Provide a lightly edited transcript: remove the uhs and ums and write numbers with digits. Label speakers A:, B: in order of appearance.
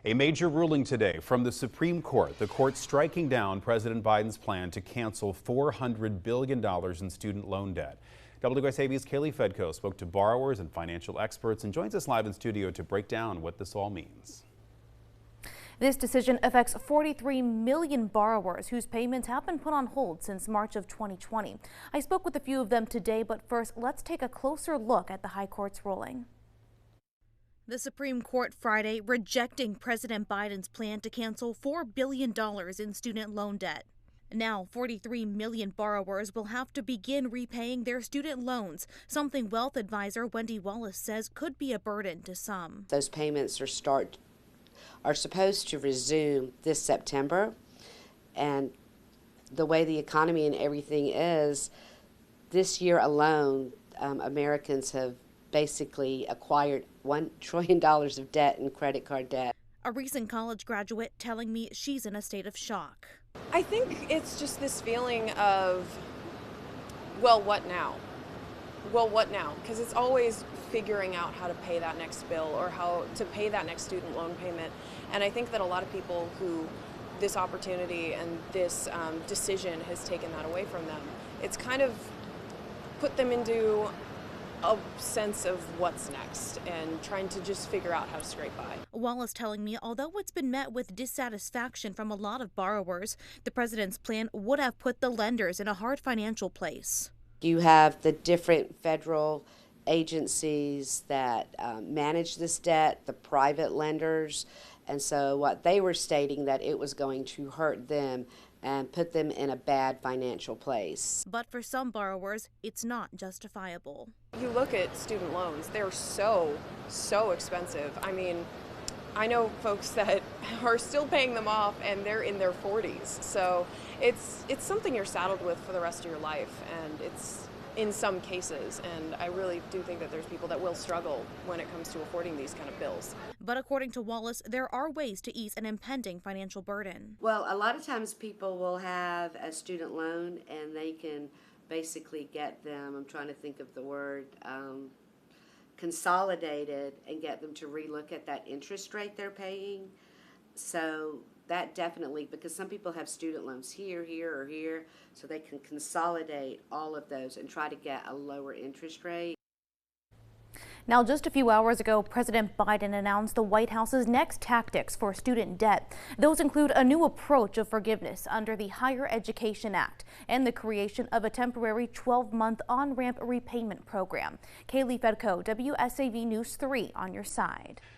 A: A major ruling today from the Supreme Court. The court striking down President Biden's plan to cancel $400 billion in student loan debt. WSAV's Kaylee Fedko spoke to borrowers and financial experts and joins us live in studio to break down what this all means.
B: This decision affects 43 million borrowers whose payments have been put on hold since March of 2020. I spoke with a few of them today, but first, let's take a closer look at the High Court's ruling. The Supreme Court Friday rejecting President Biden's plan to cancel $4 billion in student loan debt. Now, 43 million borrowers will have to begin repaying their student loans, something wealth advisor Wendy Wallace says could be a burden to some.
C: Those payments are supposed to resume this September, and the way the economy and everything is, this year alone, Americans have basically acquired $1 trillion of debt and credit card debt.
B: A recent college graduate telling me she's in a state of shock.
D: I think it's just this feeling of, well, what now? Well, what now? Because it's always figuring out how to pay that next bill or how to pay that next student loan payment. And I think that a lot of people who this opportunity and this decision has taken that away from them, it's kind of put them into a sense of what's next and trying to just figure out how to scrape by.
B: Wallace telling me although it's been met with dissatisfaction from a lot of borrowers, the president's plan would have put the lenders in a hard financial place.
C: You have the different federal agencies that manage this debt, the private lenders, and so what they were stating that it was going to hurt them and put them in a bad financial place.
B: But for some borrowers, it's not justifiable.
D: You look at student loans, they're so expensive. I mean, I know folks that are still paying them off and they're in their 40s. So it's something you're saddled with for the rest of your life, and it's in some cases, and I really do think that there's people that will struggle when it comes to affording these kind of bills.
B: But according to Wallace, there are ways to ease an impending financial burden.
C: Well, a lot of times people will have a student loan and they can basically get them, I'm trying to think of the word, consolidated and get them to relook at that interest rate they're paying. So that definitely, because some people have student loans here, or here, so they can consolidate all of those and try to get a lower interest rate.
B: Now, just a few hours ago, President Biden announced the White House's next tactics for student debt. Those include a new approach of forgiveness under the Higher Education Act and the creation of a temporary 12-month on-ramp repayment program. Kaylee Fedko, WSAV News 3 on your side.